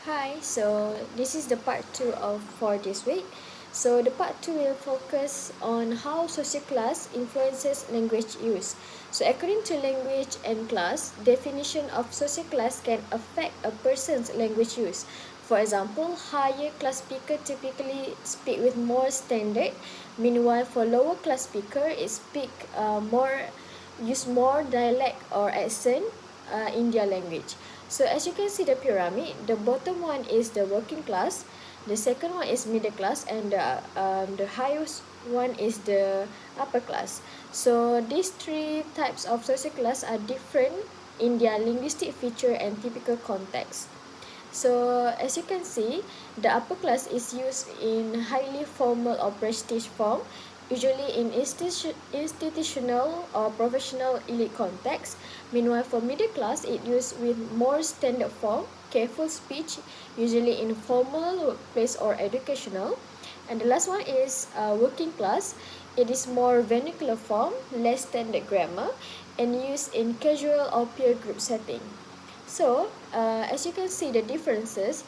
Hi, so this is the part 2 of for this week. So the part 2 will focus on how social class influences language use. So according to language and class, definition of social class can affect a person's language use. For example, higher class speaker typically speak with more standard, meanwhile for lower class speaker it speak use more dialect or accent in their language. So as you can see the pyramid, the bottom one is the working class, the second one is middle class, and the highest one is the upper class. So these three types of social class are different in their linguistic feature and typical context. So as you can see, the upper class is used in highly formal or prestige form, usually in institutional or professional elite context. Meanwhile, for middle class, it used with more standard form, careful speech, usually in formal workplace or educational. And the last one is working class. It is more vernacular form, less standard grammar, and used in casual or peer group setting. So, as you can see the differences,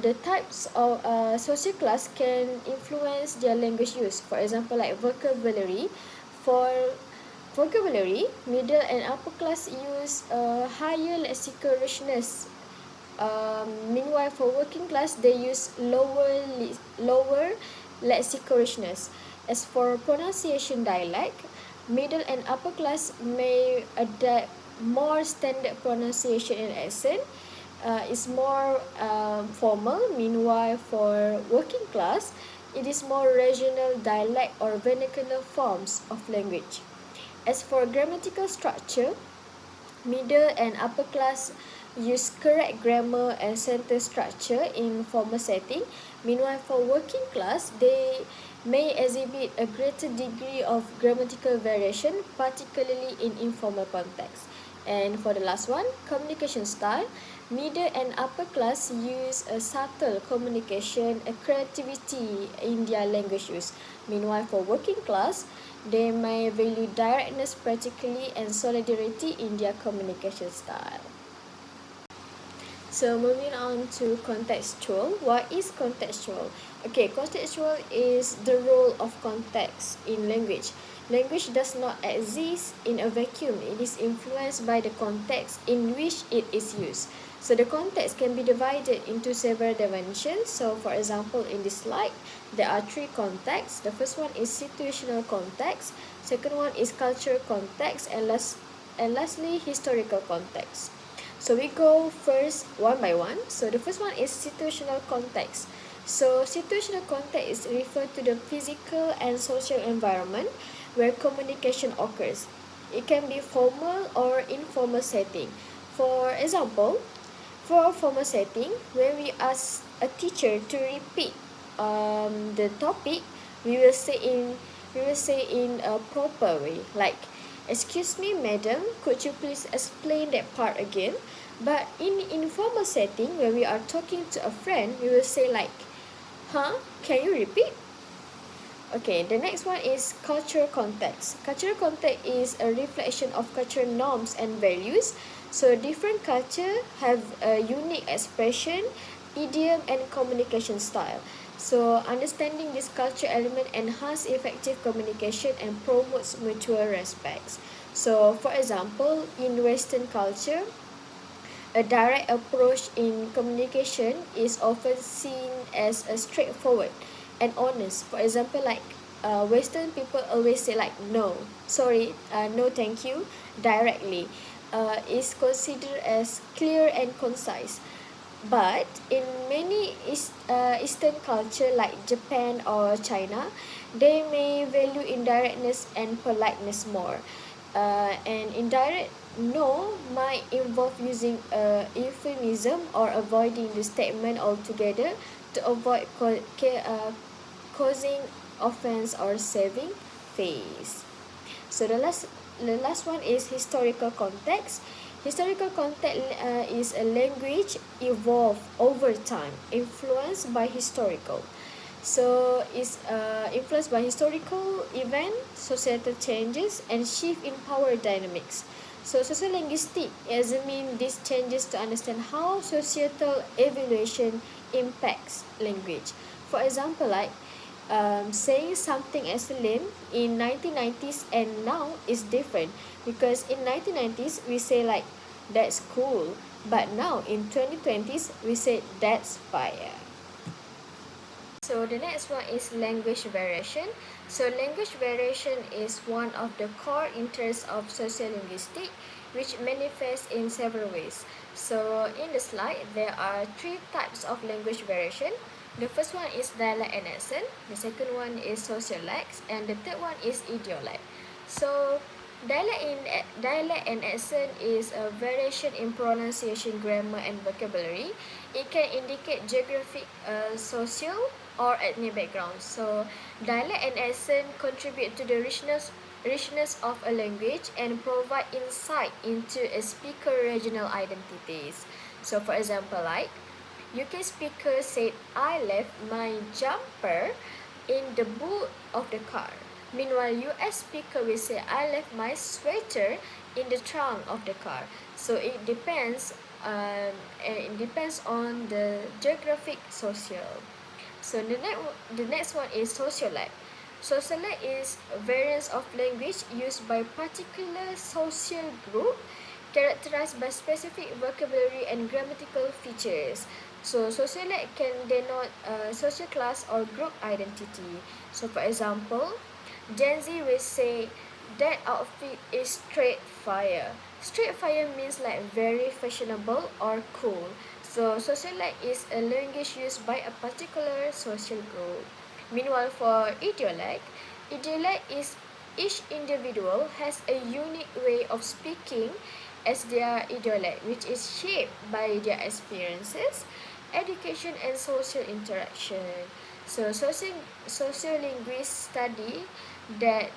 the types of social class can influence their language use. For example, like vocabulary. For vocabulary, middle and upper class use higher lexical richness. Meanwhile, for working class, they use lower lexical richness. As for pronunciation dialect, middle and upper class may adapt more standard pronunciation and accent. Is more formal. Meanwhile, for working class, it is more regional dialect or vernacular forms of language. As for grammatical structure, middle and upper class use correct grammar and sentence structure in formal setting. Meanwhile, for working class, they may exhibit a greater degree of grammatical variation, particularly in informal context. And for the last one, communication style. Middle and upper class use a subtle communication, a creativity in their language use. Meanwhile, for working class, they may value directness, practically, and solidarity in their communication style. So moving on to contextual. What is contextual? Okay, contextual is the role of context in language. Language does not exist in a vacuum. It is influenced by the context in which it is used. So the context can be divided into several dimensions. So for example, in this slide, there are three contexts. The first one is situational context. Second one is cultural context, and lastly, historical context. So we go first one by one. So the first one is situational context. So situational context is referred to the physical and social environment where communication occurs. It can be formal or informal setting. For example, for a formal setting, when we ask a teacher to repeat the topic, we will say in a proper way, like, "Excuse me, madam, could you please explain that part again?" But in informal setting, when we are talking to a friend, we will say like, "Huh? Can you repeat?" Okay, the next one is cultural context. Cultural context is a reflection of cultural norms and values. So different culture have a unique expression, idiom, and communication style. So understanding this culture element enhance effective communication and promotes mutual respects. So for example, in Western culture, a direct approach in communication is often seen as a straightforward and honest. For example, like Western people always say like no, sorry, no, thank you, directly. Is considered as clear and concise. But in many Eastern culture like Japan or China, they may value indirectness and politeness more. And indirect no might involve using a euphemism or avoiding the statement altogether to avoid causing offense or saving face. So the last one is historical context. Historical context is a language evolved over time, influenced by historical. So it's influenced by historical event, societal changes, and shift in power dynamics. So sociolinguistic examine these changes to understand how societal evaluation impacts language. For example, like saying something as lame in 1990s and now is different, because in 1990s we say like that's cool, but now in 2020s we say that's fire. So the next one is language variation. So language variation is one of the core interests of sociolinguistics, which manifests in several ways. So in the slide, there are three types of language variation. The first one is dialect and accent, the second one is sociolex, and the third one is idiolect. So dialect and accent is a variation in pronunciation, grammar, and vocabulary. It can indicate geographic, social, or ethnic background. So dialect and accent contribute to the richness of a language and provide insight into a speaker regional identities. So for example, like UK speaker said, I left my jumper in the boot of the car. Meanwhile, US speaker will say, I left my sweater in the trunk of the car. So it depends on the geographic social. So the next one is sociolect. Sociolect is a variance of language used by particular social group characterized by specific vocabulary and grammatical features. So sociolect can denote a social class or group identity. So for example, Gen Z will say that outfit is straight fire. Straight fire means like very fashionable or cool. So sociolect is a language used by a particular social group. Meanwhile, for idiolect is each individual has a unique way of speaking as their idiolect, which is shaped by their experiences, education, and social interaction. So sociolinguists study that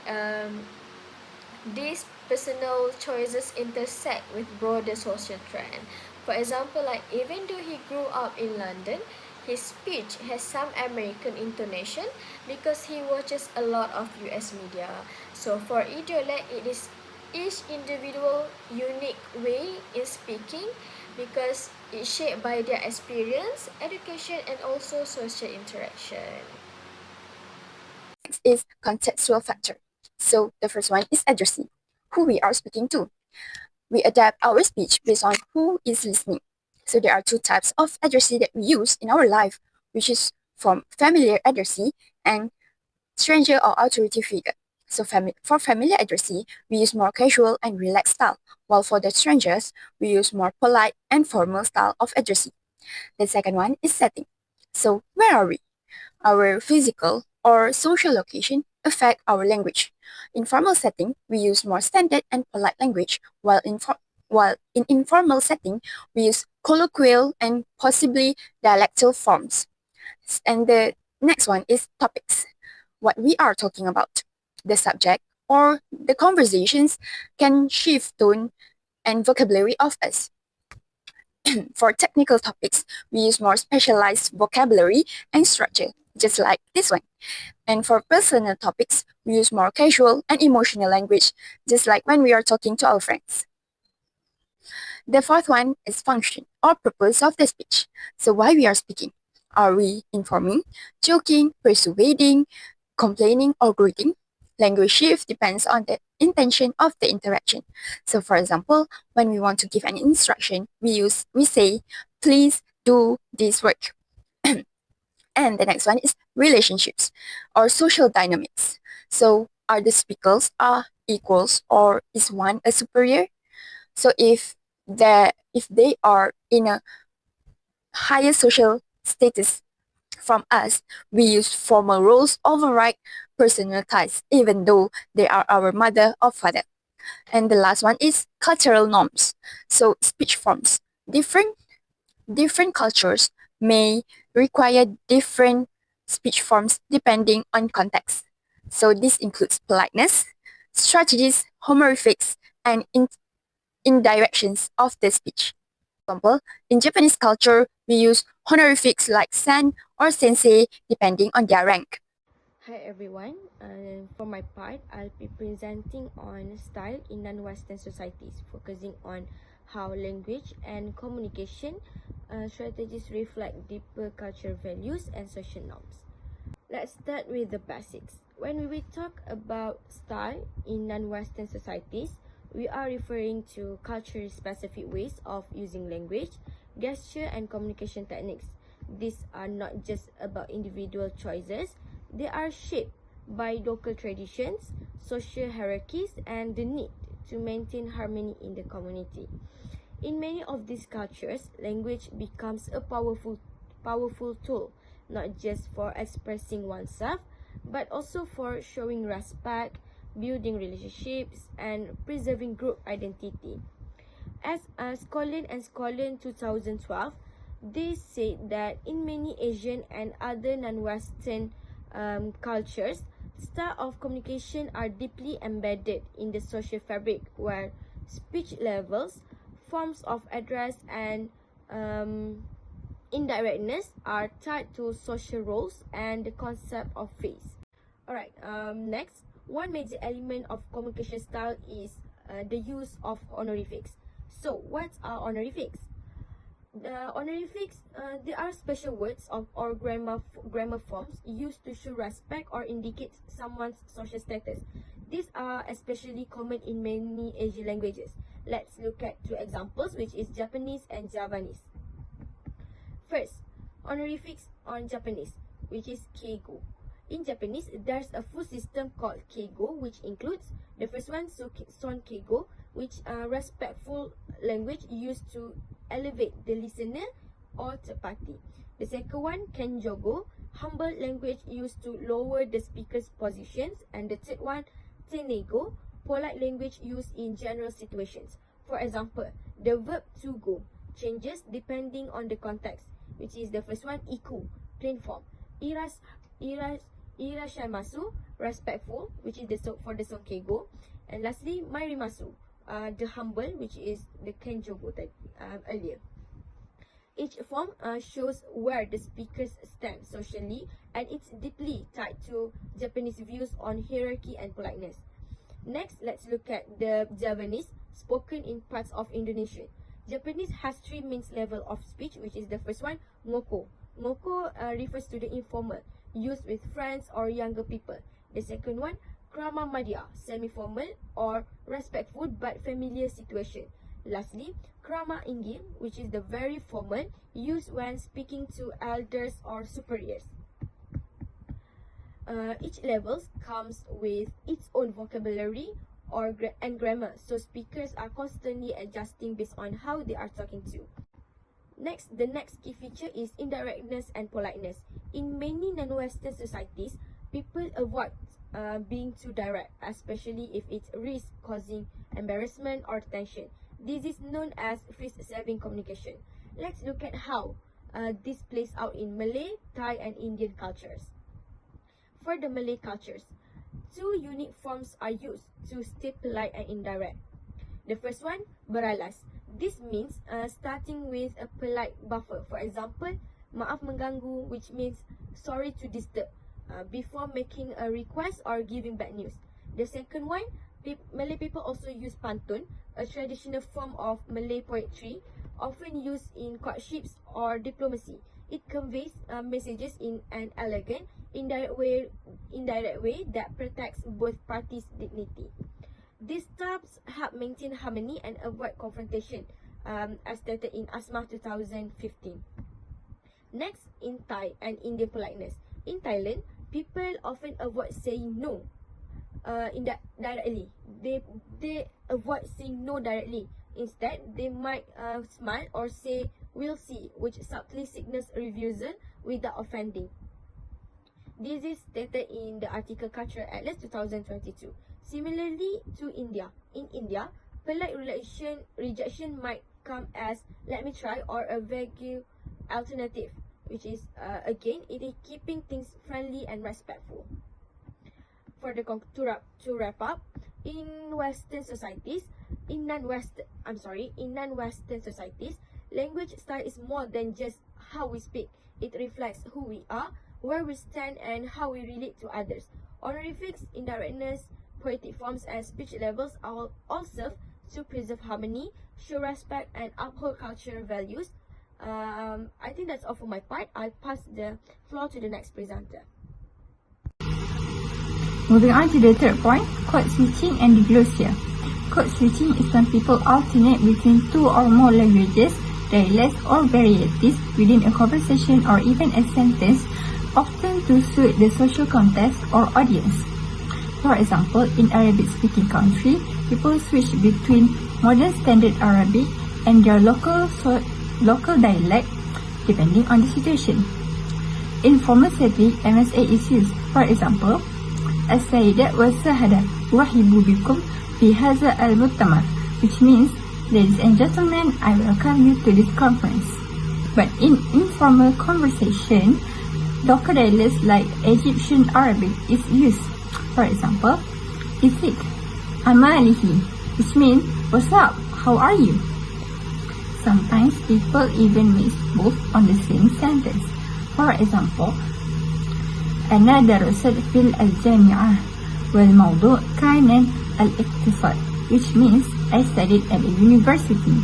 these personal choices intersect with broader social trend. For example, like even though he grew up in London, his speech has some American intonation because he watches a lot of US media. So for idiolect, it is each individual unique way in speaking because it's shaped by their experience, education, and also social interaction. Next is contextual factor. So the first one is addressee, who we are speaking to. We adapt our speech based on who is listening. So there are two types of addressee that we use in our life, which is from familiar addressee and stranger or authority figure. So for familiar addressee, we use more casual and relaxed style, while for the strangers, we use more polite and formal style of addressee. The second one is setting. So where are we? Our physical or social location affect our language. In formal setting, we use more standard and polite language, while in informal setting, we use colloquial and possibly dialectal forms. And the next one is topics. What we are talking about. The subject or the conversations can shift tone and vocabulary of us. For technical topics, we use more specialized vocabulary and structure, just like this one. And for personal topics, we use more casual and emotional language, just like when we are talking to our friends. The fourth one is function or purpose of the speech. So why we are speaking? Are we informing, joking, persuading, complaining, or greeting? Language shift depends on the intention of the interaction. So for example, when we want to give an instruction, we say, please do this work. And the next one is relationships or social dynamics. So are the speakers are equals or is one a superior? So if they are in a higher social status from us, we use formal roles override personal ties, even though they are our mother or father. And the last one is cultural norms. So speech forms. Different cultures may require different speech forms depending on context. So this includes politeness, strategies, honorifics, and indirections of the speech. For example, in Japanese culture, we use honorifics like san or sensei depending on their rank. Hi everyone, for my part, I'll be presenting on style in non-Western societies, focusing on how language and communication strategies reflect deeper cultural values and social norms. Let's start with the basics. When we talk about style in non-Western societies, we are referring to culturally specific ways of using language, gesture, and communication techniques. These are not just about individual choices, they are shaped by local traditions, social hierarchies, and the need to maintain harmony in the community. In many of these cultures, language becomes a powerful tool, not just for expressing oneself, but also for showing respect, building relationships, and preserving group identity. As Scotland and Scotland 2012, they said that in many Asian and other non-Western cultures, style of communication are deeply embedded in the social fabric, where speech levels, forms of address, and indirectness are tied to social roles and the concept of face. Alright, next, one major element of communication style is the use of honorifics. So, what are honorifics? The honorifics, they are special words or grammar forms used to show respect or indicate someone's social status. These are especially common in many Asian languages. Let's look at two examples, which is Japanese and Javanese. First, honorifics on Japanese, which is keigo. In Japanese, there's a full system called keigo, which includes the first one, son keigo, which are respectful language used to elevate the listener or third party. The second one, kenjogo, humble language used to lower the speaker's positions. And the third one, tenego, polite language used in general situations. For example, the verb to go changes depending on the context, which is the first one, iku, plain form. Irashaimasu, respectful, which is for the sonkeigo. And lastly, mairimasu, the humble, which is the kenjogo that earlier. Each form shows where the speakers stand socially, and it's deeply tied to Japanese views on hierarchy and politeness. Next, let's look at the Javanese, spoken in parts of Indonesia. Japanese has three main levels of speech, which is the first one, ngoko. Ngoko refers to the informal, used with friends or younger people. The second one, krama madya, semi-formal or respectful but familiar situation. Lastly, krama inggil, which is the very formal, used when speaking to elders or superiors. Each level comes with its own vocabulary and grammar, so speakers are constantly adjusting based on how they are talking to. Next, the next key feature is indirectness and politeness. In many non-Western societies, people avoid being too direct, especially if it risks causing embarrassment or tension. This is known as face-saving communication. Let's look at how this plays out in Malay, Thai, and Indian cultures. For the Malay cultures, two unique forms are used to stay polite and indirect. The first one, beralas. This means starting with a polite buffer. For example, maaf mengganggu, which means sorry to disturb, before making a request or giving bad news. The second one, Malay people also use pantun, a traditional form of Malay poetry, often used in courtships or diplomacy. It conveys messages in an elegant, indirect way that protects both parties' dignity. These steps help maintain harmony and avoid confrontation, as stated in ASMA 2015. Next, in Thai and Indian politeness. In Thailand, people often avoid saying no directly. They avoid saying no directly. Instead, they might smile or say, "We'll see," which subtly signals refusal without offending. This is stated in the article Cultural Atlas 2022. Similarly to India. In India, polite rejection might come as "let me try" or a vague alternative, which is again, it is keeping things friendly and respectful. To wrap up, in non-Western societies, language style is more than just how we speak. It reflects who we are, where we stand and how we relate to others. Honorifics, indirectness, poetic forms, and speech levels all serve to preserve harmony, show respect, and uphold cultural values. I think that's all for my part. I'll pass the floor to the next presenter. Moving on to the third point, code switching and diglossia. Code switching is when people alternate between two or more languages, dialects, or varieties within a conversation or even a sentence, often to suit the social context or audience. For example, in Arabic-speaking country, people switch between modern standard Arabic and their local dialect depending on the situation. In formal setting, MSA is used. For example, As-Sayyidat wa Sahada Rahibu bikum fi hadha al-muttamar, which means, ladies and gentlemen, I welcome you to this conference. But in informal conversation, local dialects like Egyptian Arabic is used. For example, Isik Amalihi, which means, what's up, how are you? Sometimes people even mix both on the same sentence. For example, أنا درست في الجامعة والموضوع كان الاقتصاد, which means I studied at a university,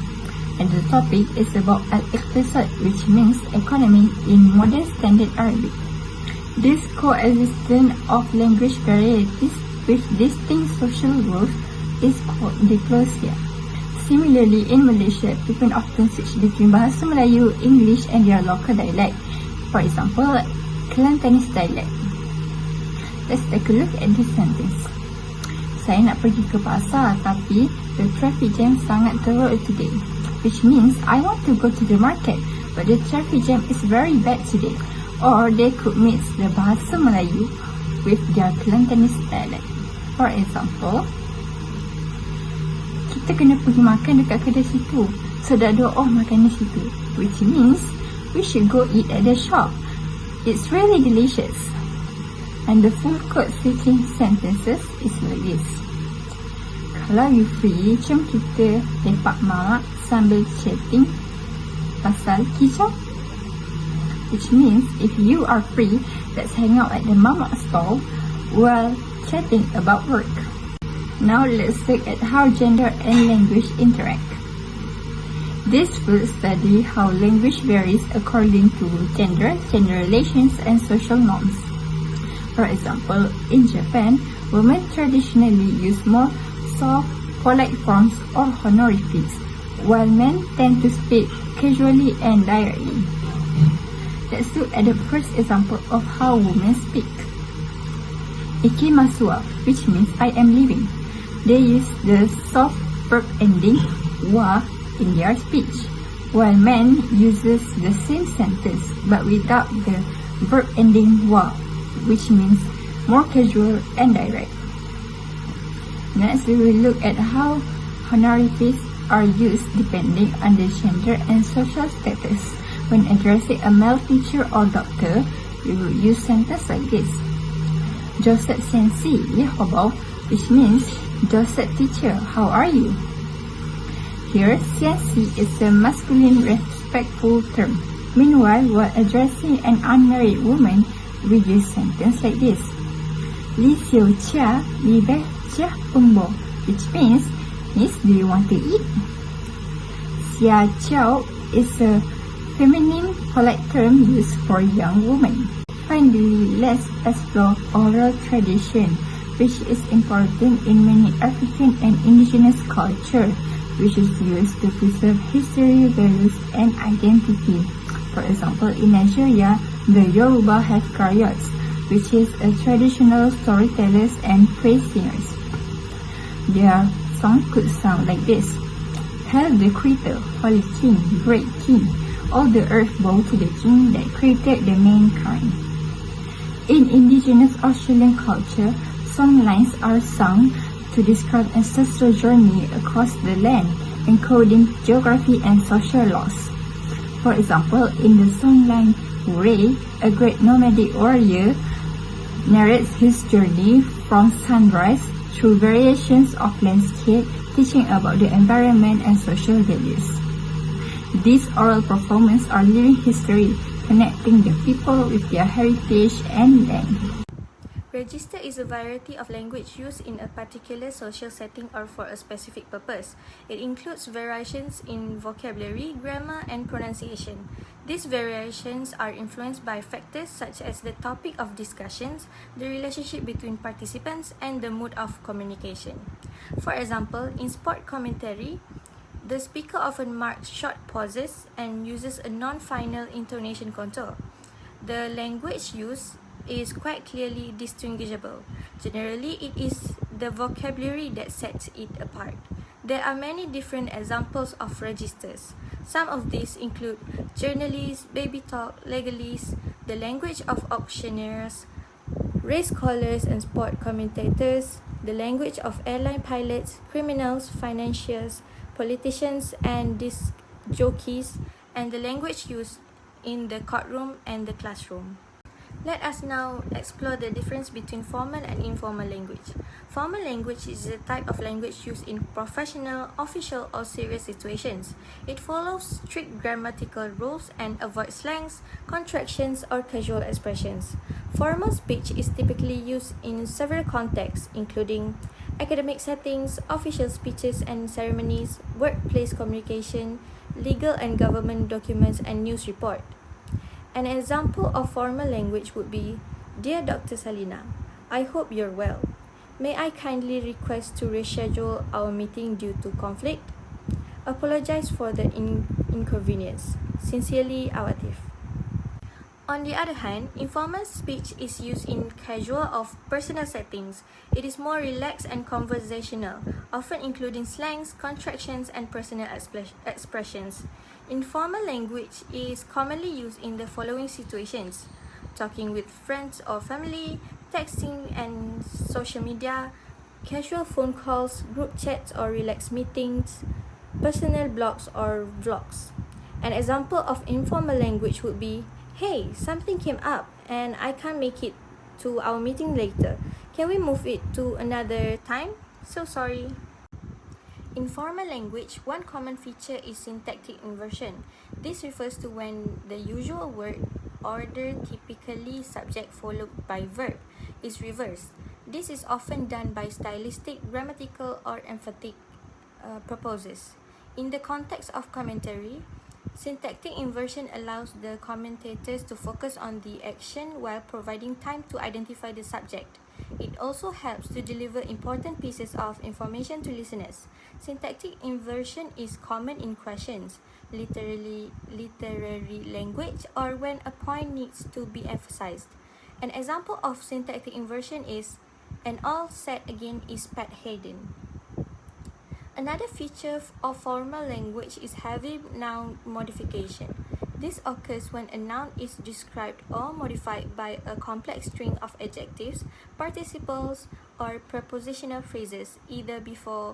and the topic is about al-iqtisad, which means economy in modern standard Arabic. This coexistence of language varieties with distinct social rules is called diglossia. Similarly, in Malaysia, people often switch between Bahasa Melayu, English and their local dialect. For example, Kelantanese dialect. Let's take a look at this sentence. Saya nak pergi ke pasar tapi the traffic jam sangat teruk today, which means I want to go to the market but the traffic jam is very bad today. Or they could mix the Bahasa Melayu with their Kelantanese dialect. For example, kita kena pergi makan dekat kedai situ. So dah 2 orang makan di situ, which means we should go eat at the shop. It's really delicious. And the full code switching sentences is like this. Kalau you free, jom kita lepak mamak sambil chatting pasal kicau. Which means if you are free, let's hang out at the mamak stall while chatting about work. Now let's look at how gender and language interact. This will study how language varies according to gender relations, and social norms. For example, in Japan, women traditionally use more soft, polite forms or honorifics, while men tend to speak casually and directly. Let's look at the first example of how women speak. Ikimasu wa, which means I am leaving. They use the soft verb ending wa in their speech, while men uses the same sentence but without the verb ending wa, which means more casual and direct. Next, we will look at how honorifics are used depending on the gender and social status. When addressing a male teacher or doctor, we will use sentences like this. Joseph Sensi, Yehobo, which means Joseph teacher, how are you? Here, Sensi is a masculine respectful term. Meanwhile, while addressing an unmarried woman, we use sentence like this. Li Xiu Chia, Li Be Chia Pungbo, which means, Miss, do you want to eat? Xia Chiao is a feminine polite term used for young women. Finally, let's explore oral tradition, which is important in many African and indigenous culture, which is used to preserve history, values, and identity. For example, in Nigeria, the Yoruba have griots, which is a traditional storytellers and praise singers. Their song could sound like this. Hail the Creator, Holy King, Great King, all the earth bow to the King that created the mankind. In indigenous Australian culture, song lines are sung to describe ancestral journey across the land, encoding geography and social laws. For example, in the songline Ray, a great nomadic warrior narrates his journey from sunrise through variations of landscape, teaching about the environment and social values. These oral performances are living history, connecting the people with their heritage and land. Register is a variety of language used in a particular social setting or for a specific purpose. It includes variations in vocabulary, grammar, and pronunciation. These variations are influenced by factors such as the topic of discussions, the relationship between participants, and the mode of communication. For example, in sport commentary, the speaker often marks short pauses and uses a non-final intonation contour. The language used is quite clearly distinguishable. Generally, it is the vocabulary that sets it apart. There are many different examples of registers. Some of these include journalists, baby talk, legalese, the language of auctioneers, race callers and sport commentators, the language of airline pilots, criminals, financiers, politicians, and disc jockeys, and the language used in the courtroom and the classroom. Let us now explore the difference between formal and informal language. Formal language is a type of language used in professional, official, or serious situations. It follows strict grammatical rules and avoids slangs, contractions, or casual expressions. Formal speech is typically used in several contexts, including academic settings, official speeches and ceremonies, workplace communication, legal and government documents, and news report. An example of formal language would be, "Dear Dr. Salina, I hope you're well. May I kindly request to reschedule our meeting due to conflict? Apologize for the inconvenience. Sincerely, Awatif." On the other hand, informal speech is used in casual or personal settings. It is more relaxed and conversational, often including slangs, contractions, and personal expressions. Informal language is commonly used in the following situations: talking with friends or family, texting and social media, casual phone calls, group chats or relaxed meetings, personal blogs or vlogs. An example of informal language would be, "Hey, something came up and I can't make it to our meeting later. Can we move it to another time? So sorry." In formal language, one common feature is syntactic inversion. This refers to when the usual word order, typically subject followed by verb, is reversed. This is often done by stylistic, grammatical, or emphatic purposes. In the context of commentary, syntactic inversion allows the commentators to focus on the action while providing time to identify the subject. It also helps to deliver important pieces of information to listeners. Syntactic inversion is common in questions, literary language, or when a point needs to be emphasized. An example of syntactic inversion is, "And all said again is Pat Hayden." Another feature of formal language is heavy noun modification. This occurs when a noun is described or modified by a complex string of adjectives, participles, or prepositional phrases, either before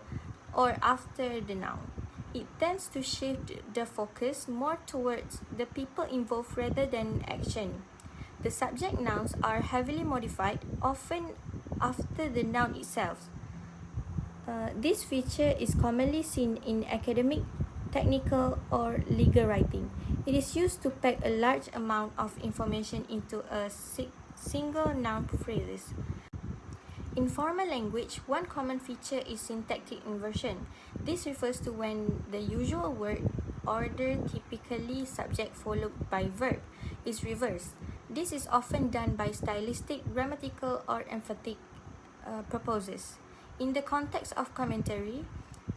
or after the noun. It tends to shift the focus more towards the people involved rather than action. The subject nouns are heavily modified, often after the noun itself. This feature is commonly seen in academic, technical, or legal writing. It is used to pack a large amount of information into a single noun phrase. In formal language, one common feature is syntactic inversion. This refers to when the usual word order, typically subject followed by verb, is reversed. This is often done by stylistic, grammatical, or emphatic purposes. In the context of commentary,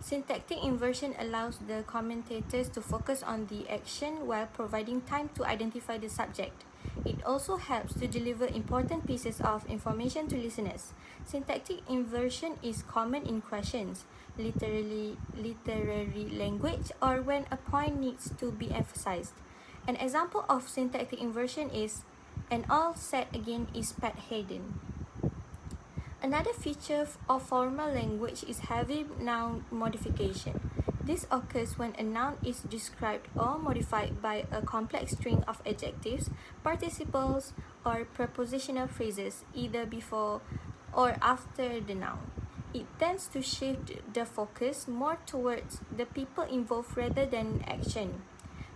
syntactic inversion allows the commentators to focus on the action while providing time to identify the subject. It also helps to deliver important pieces of information to listeners. Syntactic inversion is common in questions, literary language, or when a point needs to be emphasized. An example of syntactic inversion is, "And all said again is Pat Hayden." Another feature of formal language is heavy noun modification. This occurs when a noun is described or modified by a complex string of adjectives, participles, or prepositional phrases, either before or after the noun. It tends to shift the focus more towards the people involved rather than action.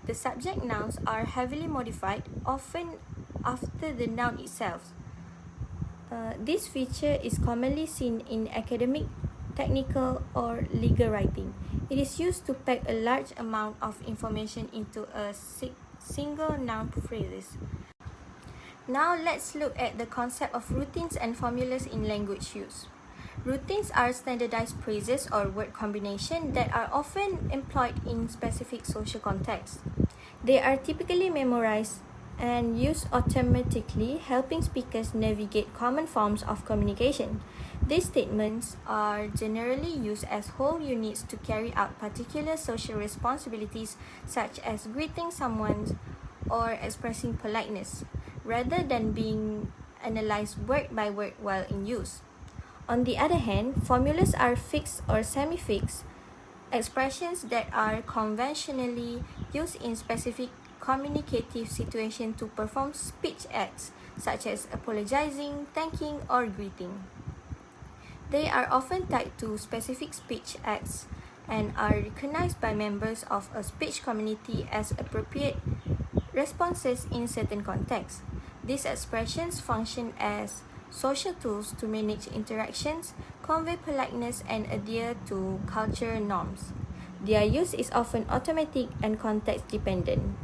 The subject nouns are heavily modified, often after the noun itself. This feature is commonly seen in academic, technical, or legal writing. It is used to pack a large amount of information into a single noun phrase. Now let's look at the concept of routines and formulas in language use. Routines are standardized phrases or word combinations that are often employed in specific social contexts. They are typically memorized and used automatically, helping speakers navigate common forms of communication. These statements are generally used as whole units to carry out particular social responsibilities, such as greeting someone or expressing politeness, rather than being analyzed word by word while in use. On the other hand, formulas are fixed or semi-fixed expressions that are conventionally used in specific communicative situations to perform speech acts such as apologizing, thanking, or greeting. They are often tied to specific speech acts and are recognized by members of a speech community as appropriate responses in certain contexts. These expressions function as social tools to manage interactions, convey politeness, and adhere to cultural norms. Their use is often automatic and context dependent.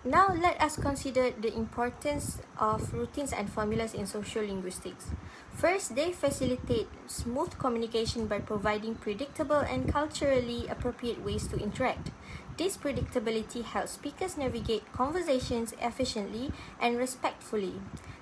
Now let us consider the importance of routines and formulas in social linguistics. First, they facilitate smooth communication by providing predictable and culturally appropriate ways to interact. This predictability helps speakers navigate conversations efficiently and respectfully.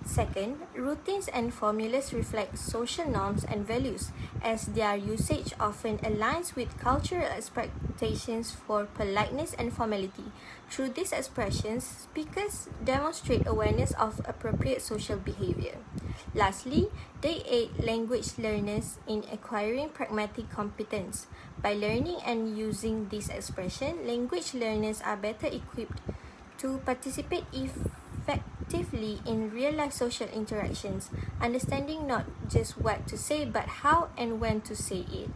Second, routines and formulas reflect social norms and values, as their usage often aligns with cultural expectations for politeness and formality. Through these expressions, speakers demonstrate awareness of appropriate social behavior. Lastly, they aid language learners in acquiring pragmatic competence. By learning and using this expression, language learners are better equipped to participate effectively in real-life social interactions, understanding not just what to say but how and when to say it.